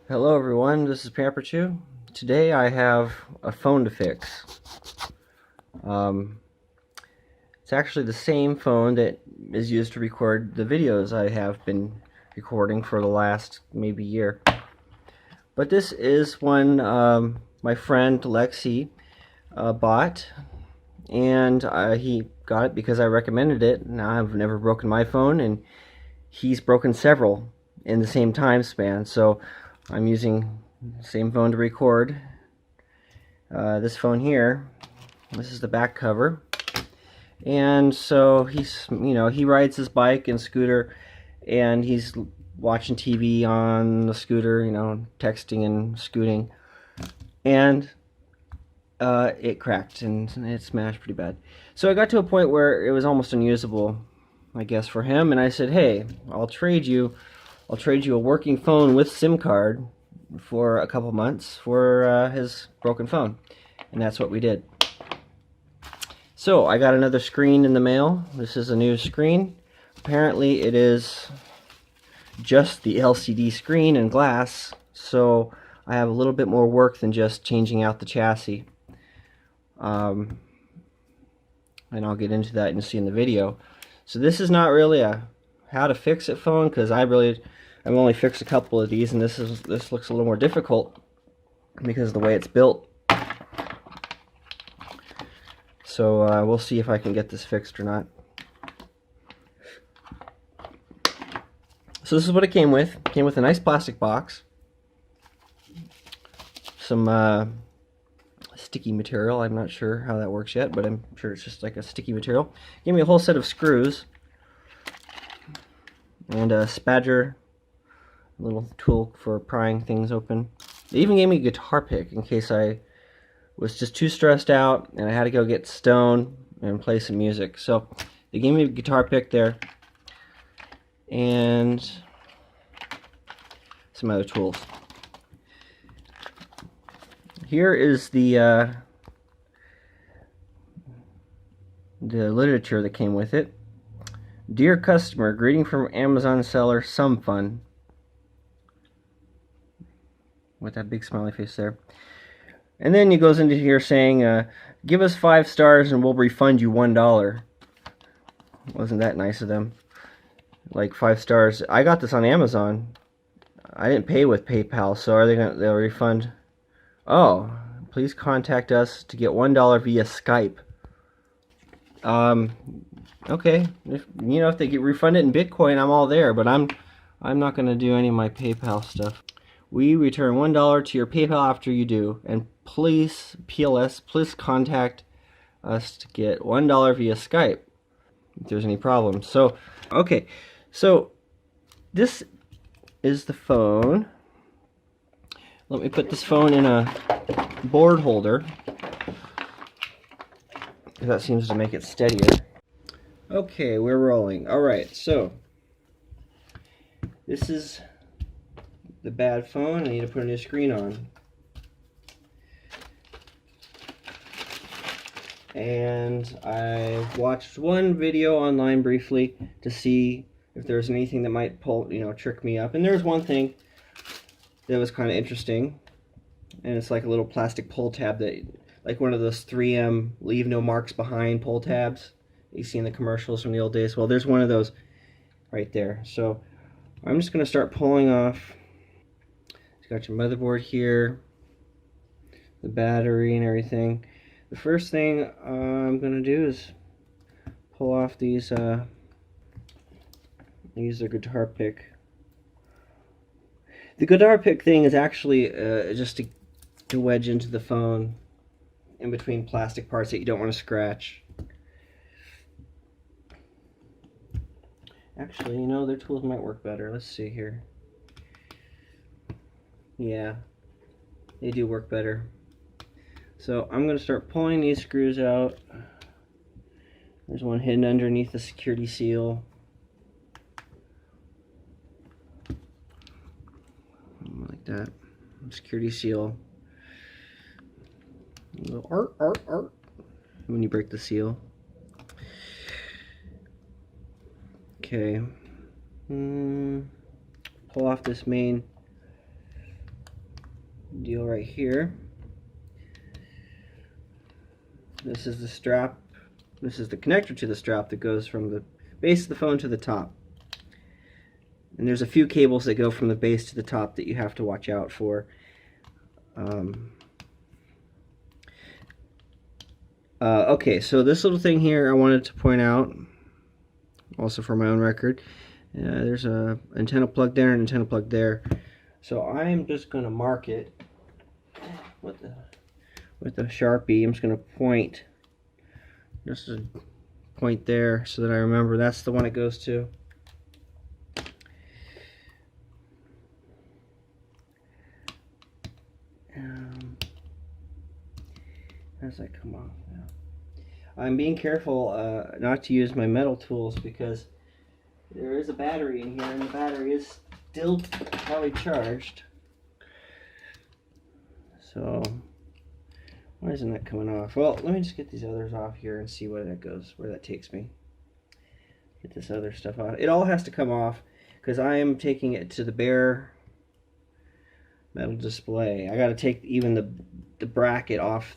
Hello everyone, this is Pamperchew. Today I have a phone to fix. Um, it's actually the same phone that is used to record the videos I have been recording for the last maybe year. But this is one my friend Lexi bought, and he got it because I recommended it. Now I've never broken my phone, and he's broken several in the same time span, so I'm using the same phone to record. This phone here, this is the back cover, and so he rides his bike and scooter, and he's watching TV on the scooter, texting and scooting, and it cracked and it smashed pretty bad. So I got to a point where it was almost unusable, I guess, for him, and I said, "Hey, I'll trade you a working phone with SIM card for a couple months for his broken phone," and that's what we did. So I got another screen in the mail. This is a new screen. Apparently it is just the LCD screen and glass, so I have a little bit more work than just changing out the chassis. And I'll get into that and see in the video. So this is not really a how to fix it phone, because I've only fixed a couple of these, and this looks a little more difficult because of the way it's built. So we'll see if I can get this fixed or not. So this is what it came with. It came with a nice plastic box, some sticky material. I'm not sure how that works yet, but I'm sure it's just like a sticky material. It gave me a whole set of screws and a spatcher, a little tool for prying things open. They even gave me a guitar pick in case I was just too stressed out and I had to go get stoned and play some music. So they gave me a guitar pick there and some other tools. Here is the literature that came with it. Dear customer, greeting from Amazon seller, some fun. With that big smiley face there. And then he goes into here saying, give us 5 stars and we'll refund you $1. Wasn't that nice of them? Like 5 stars. I got this on Amazon. I didn't pay with PayPal, so they'll refund? Oh, please contact us to get $1 via Skype. Okay. If they get refunded in Bitcoin, I'm all there, but I'm not going to do any of my PayPal stuff. We return $1 to your PayPal after you do, and please contact us to get $1 via Skype if there's any problems. So, okay, so this is the phone. Let me put this phone in a board holder, because that seems to make it steadier. Okay, we're rolling. Alright, so this is the bad phone. I need to put a new screen on. And I watched one video online briefly to see if there's anything that might trick me up. And there's one thing that was kind of interesting. And it's like a little plastic pull tab like one of those 3M leave no marks behind pull tabs that you see in the commercials from the old days. Well, there's one of those right there. So I'm just going to start pulling off. It's got your motherboard here, the battery and everything. The first thing I'm going to do is pull off these are guitar pick. The guitar pick thing is actually just to wedge into the phone in between plastic parts that you don't want to scratch. Actually, their tools might work better. Let's see here. Yeah, they do work better. So I'm going to start pulling these screws out. There's one hidden underneath the security seal. Like that. Security seal. A little art when you break the seal. Okay. Pull off this main deal right here. This is the strap. This is the connector to the strap that goes from the base of the phone to the top. And there's a few cables that go from the base to the top that you have to watch out for. Okay, so this little thing here I wanted to point out, also for my own record. There's a antenna plug there and an antenna plug there. So I'm just going to mark it with the Sharpie. I'm just going to point, just a point there so that I remember that's the one it goes to. How does that come off now? I'm being careful not to use my metal tools because there is a battery in here and the battery is still probably charged. So why isn't that coming off? Well, let me just get these others off here and see where that goes, where that takes me. Get this other stuff off. It all has to come off because I am taking it to the bare metal display. I got to take even the bracket off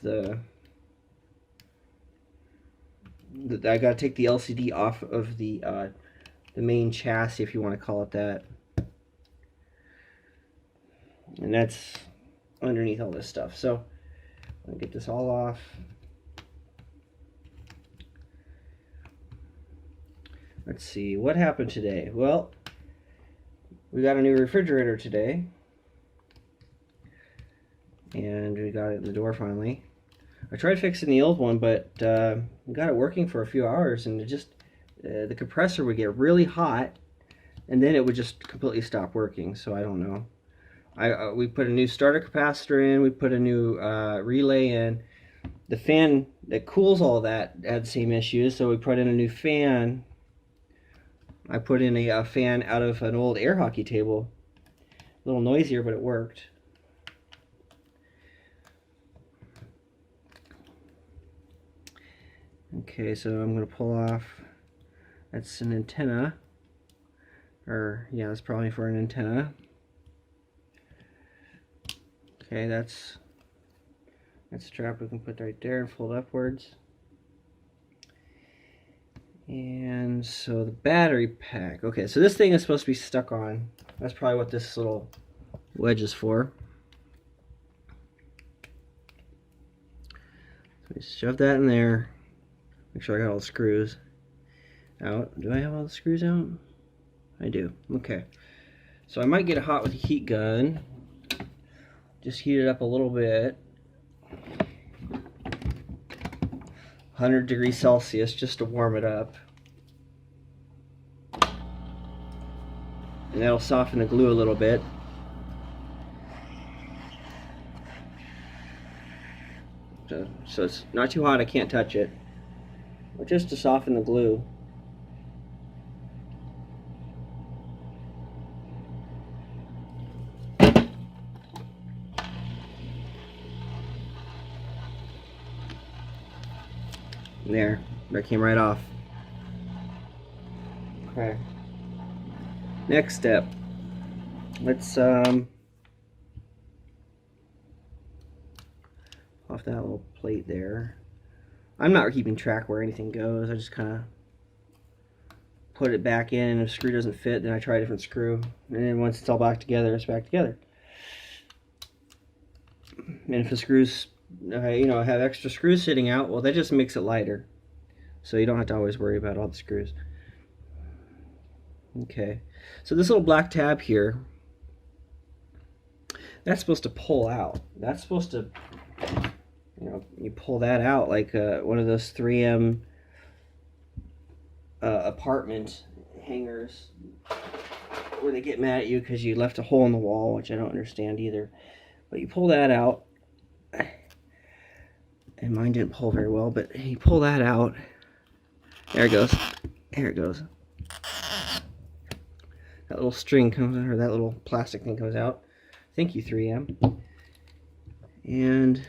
I got to take the LCD off of the main chassis, if you want to call it that. And that's underneath all this stuff. So I'm going to get this all off. Let's see, what happened today? Well, we got a new refrigerator today. And we got it in the door finally. I tried fixing the old one, but we got it working for a few hours, and it just the compressor would get really hot, and then it would just completely stop working. So I don't know. We put a new starter capacitor in. We put a new relay in. The fan that cools all that had the same issues, so we put in a new fan. I put in a fan out of an old air hockey table. A little noisier, but it worked. Okay, so I'm going to pull off, that's an antenna, or yeah, that's probably for an antenna. Okay, that's a strap we can put right there and fold upwards. And so the battery pack, okay, so this thing is supposed to be stuck on. That's probably what this little wedge is for. So we shove that in there. Make sure I got all the screws out. Do I have all the screws out? I do. Okay. So I might get it hot with a heat gun. Just heat it up a little bit. 100 degrees Celsius just to warm it up. And that'll soften the glue a little bit. So it's not too hot, I can't touch it. But just to soften the glue. There, that came right off. Okay. Next step. Let's off that little plate there. I'm not keeping track where anything goes. I just kind of put it back in, and if a screw doesn't fit, then I try a different screw. And then once it's all back together, it's back together. And if the screws, have extra screws sitting out, well, that just makes it lighter. So you don't have to always worry about all the screws. Okay. So this little black tab here, that's supposed to pull out. That's supposed to, you pull that out like one of those 3M apartment hangers where they get mad at you because you left a hole in the wall, which I don't understand either. But you pull that out, and mine didn't pull very well, but you pull that out. There it goes. There it goes. That little string comes, or that little plastic thing comes out. Thank you, 3M. And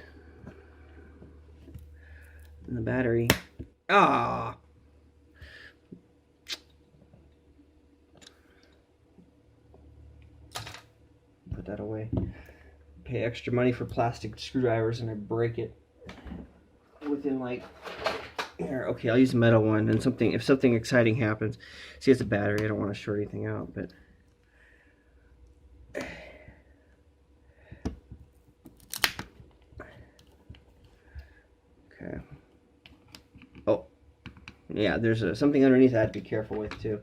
the battery. Ah! Put that away. pay extra money for plastic screwdrivers and I break it within like here. Okay, I'll use a metal one, and if something exciting happens. See, it's a battery. I don't want to short anything out, but okay. Oh, yeah. There's something underneath I have to be careful with too.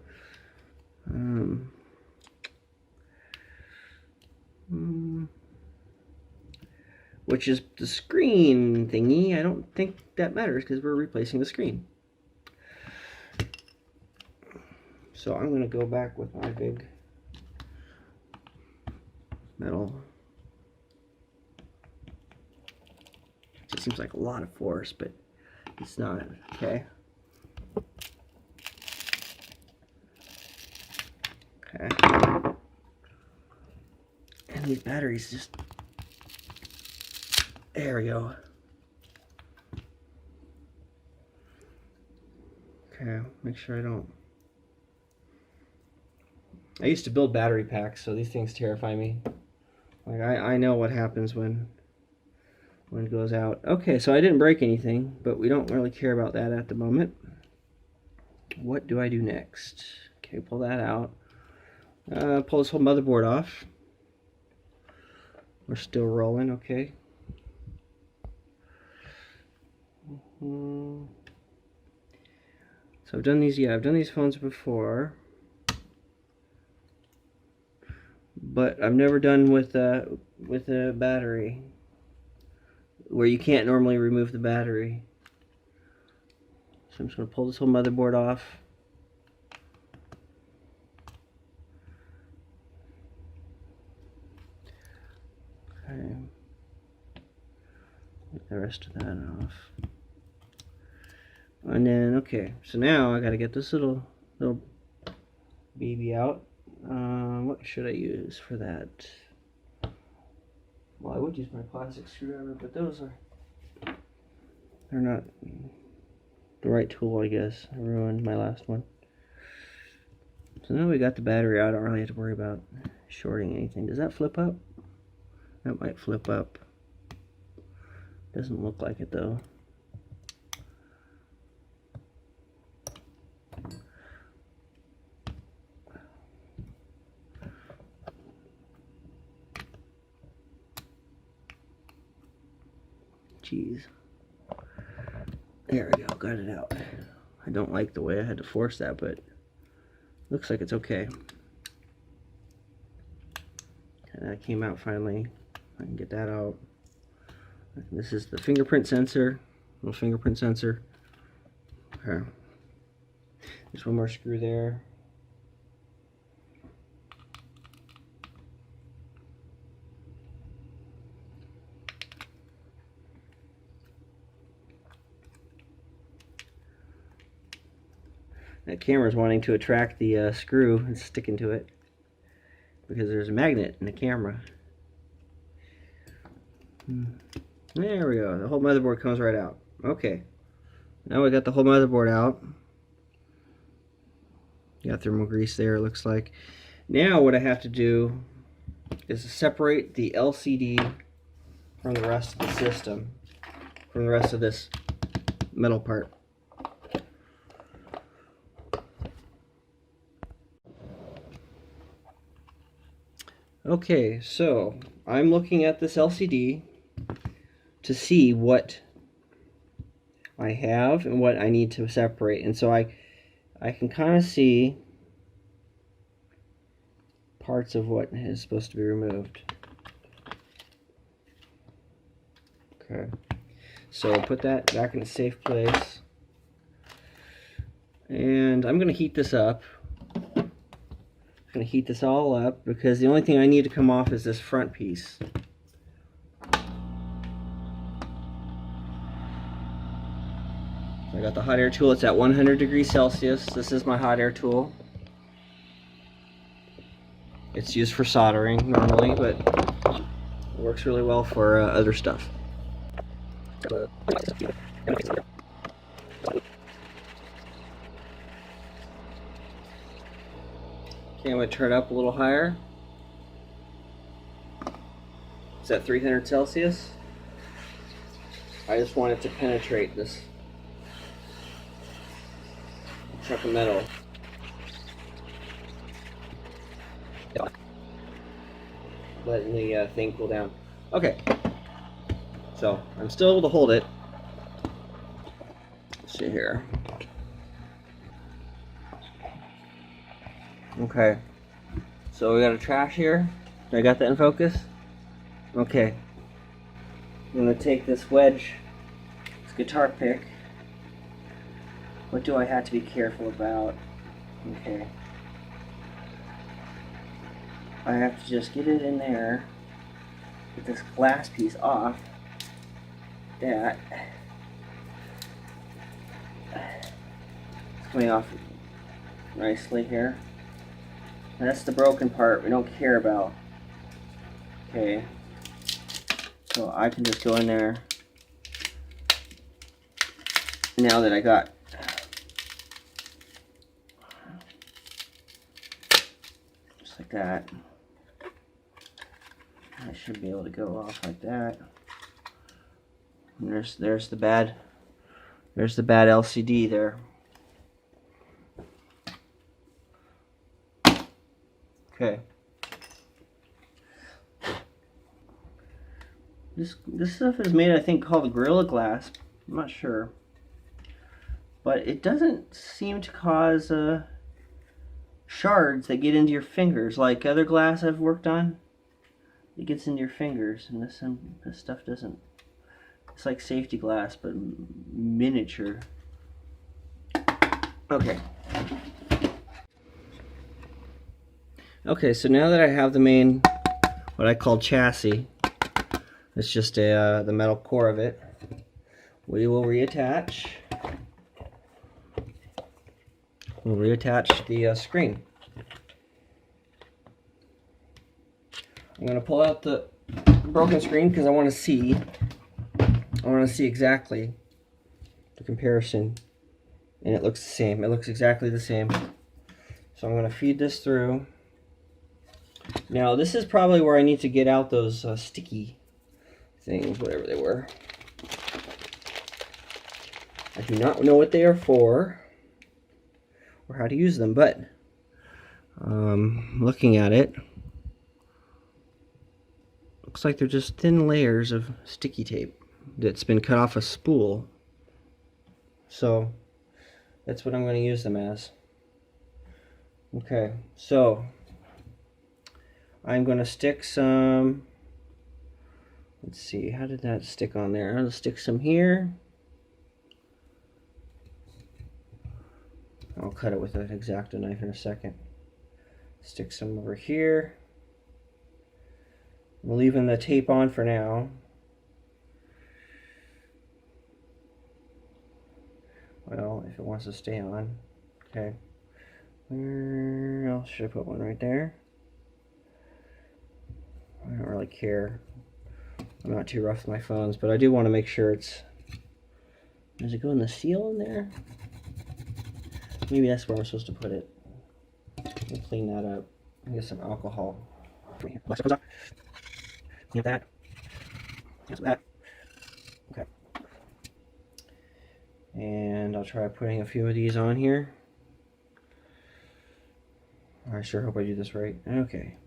Which is the screen thingy. I don't think that matters because we're replacing the screen. So I'm going to go back with my big metal. It seems like a lot of force, but it's not. Okay. Okay. And these batteries just... There we go. Okay, make sure I don't... I used to build battery packs, so these things terrify me. Like, I know what happens when it goes out. Okay, so I didn't break anything, but we don't really care about that at the moment. What do I do next? Okay, pull that out. Pull this whole motherboard off. We're still rolling, okay. So I've done these, I've done these phones before, but I've never done with a battery, where you can't normally remove the battery. So I'm just going to pull this whole motherboard off. Okay. Get the rest of that off. And then, okay, so now I got to get this little baby out. What should I use for that? Well, I would use my plastic screwdriver, but they're not the right tool, I guess. I ruined my last one. So now we got the battery out. I don't really have to worry about shorting anything. Does that flip up? That might flip up. Doesn't look like it though. Jeez. There we go, got it out. I don't like the way I had to force that, but looks like it's okay. And that came out finally. I can get that out. This is the fingerprint sensor, little fingerprint sensor. Okay. There's one more screw there. That camera's wanting to attract the screw and sticking to it because there's a magnet in the camera. There we go. The whole motherboard comes right out. Okay. Now we got the whole motherboard out. Got thermal grease there, it looks like. Now what I have to do is separate the LCD from the rest of the system, from the rest of this metal part. Okay, so I'm looking at this LCD to see what I have and what I need to separate, and so I can kind of see parts of what is supposed to be removed. Okay, so put that back in a safe place, and I'm going to heat this up. I'm going to heat this all up because the only thing I need to come off is this front piece. I got the hot air tool. It's at 100 degrees Celsius. This is my hot air tool. It's used for soldering normally, but it works really well for other stuff. Okay, I'm going to turn it up a little higher. It's at 300 Celsius. I just want it to penetrate this chunk of metal. Letting the thing cool down. Okay. So, I'm still able to hold it. Let's see here. Okay. So we got a trash here. I got that in focus? Okay. I'm going to take this wedge, this guitar pick. What do I have to be careful about? Okay. I have to just get it in there, get this glass piece off. That. It's coming off nicely here. And that's the broken part we don't care about. Okay. So I can just go in there. Now that I got just like that. I should be able to go off like that. And there's the bad LCD there. Okay. This stuff is made, I think, called Gorilla Glass. I'm not sure, but it doesn't seem to cause shards that get into your fingers like other glass I've worked on. It gets into your fingers, and this stuff doesn't. It's like safety glass, but miniature. Okay. Okay, so now that I have the main, what I call chassis, it's just the metal core of it, we will reattach. We'll reattach the screen. I'm going to pull out the broken screen because I want to see exactly the comparison, and it looks the same. It looks exactly the same. So I'm going to feed this through. Now this is probably where I need to get out those sticky things, whatever they were. I do not know what they are for or how to use them, but looking at it, looks like they're just thin layers of sticky tape that's been cut off a spool. So that's what I'm going to use them as. Okay, so I'm going to stick some, let's see, how did that stick on there? I'm going to stick some here. I'll cut it with an X-Acto knife in a second. Stick some over here. I'm leaving the tape on for now. Well, if it wants to stay on. Okay. Where else should I put one? Right there? I don't really care. I'm not too rough with my phones, but I do want to make sure it's... Does it go in the seal in there? Maybe that's where I'm supposed to put it. We'll clean that up. Get some alcohol. Clean up that. Clean up that. Okay. And I'll try putting a few of these on here. I sure hope I do this right. Okay.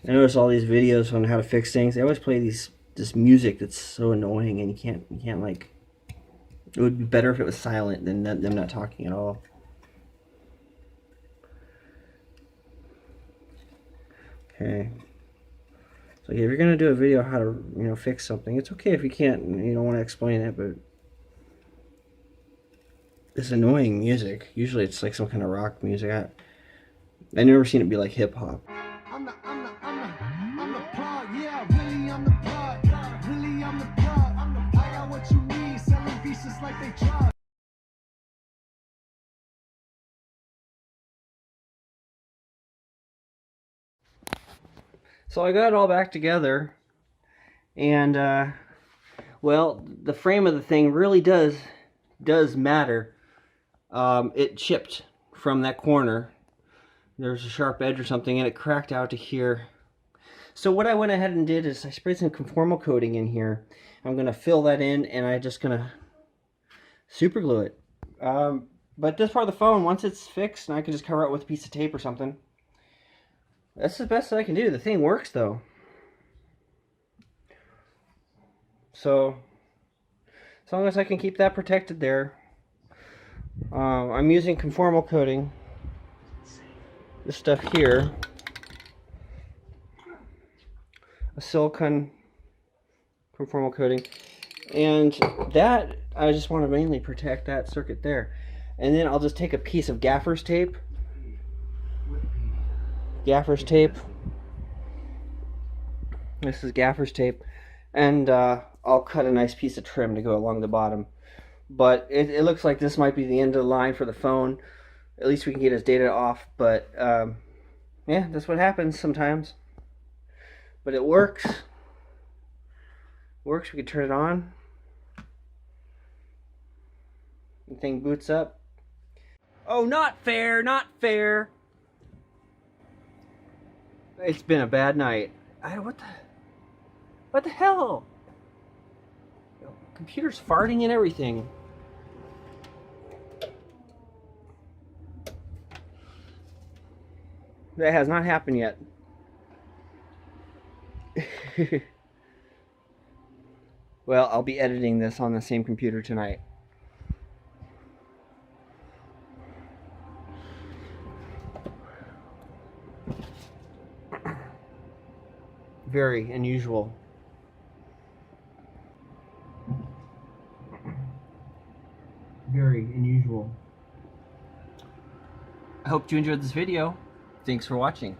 I notice all these videos on how to fix things. They always play this music that's so annoying, and you can't like. It would be better if it was silent than them not talking at all. Okay. So if you're gonna do a video how to fix something, it's okay if you can't don't want to explain it, but this annoying music. Usually it's like some kind of rock music. I've never seen it be like hip hop. I'm the plug, yeah, really I'm the plug, really I'm the plug. I got what you need, selling pieces like they drug. So I got it all back together, And well, the frame of the thing really does matter. It chipped from that corner. There's a sharp edge or something, and it cracked out to here. So what I went ahead and did is I sprayed some conformal coating in here. I'm going to fill that in, and I'm just going to super glue it. But this part of the phone, once it's fixed, and I can just cover it with a piece of tape or something. That's the best that I can do. The thing works, though. So, as long as I can keep that protected there, I'm using conformal coating. This stuff here, a silicone conformal coating, and that I just want to mainly protect that circuit there. And then I'll just take a piece of gaffer's tape. Gaffer's tape. This is gaffer's tape, and I'll cut a nice piece of trim to go along the bottom. But it looks like this might be the end of the line for the phone. At least we can get his data off. But yeah, that's what happens sometimes. But it works. Works. We can turn it on. The thing boots up. Oh, not fair! Not fair! It's been a bad night. What the hell? Computer's farting and everything. That has not happened yet. Well, I'll be editing this on the same computer tonight. Very unusual. Very unusual. I hope you enjoyed this video. Thanks for watching.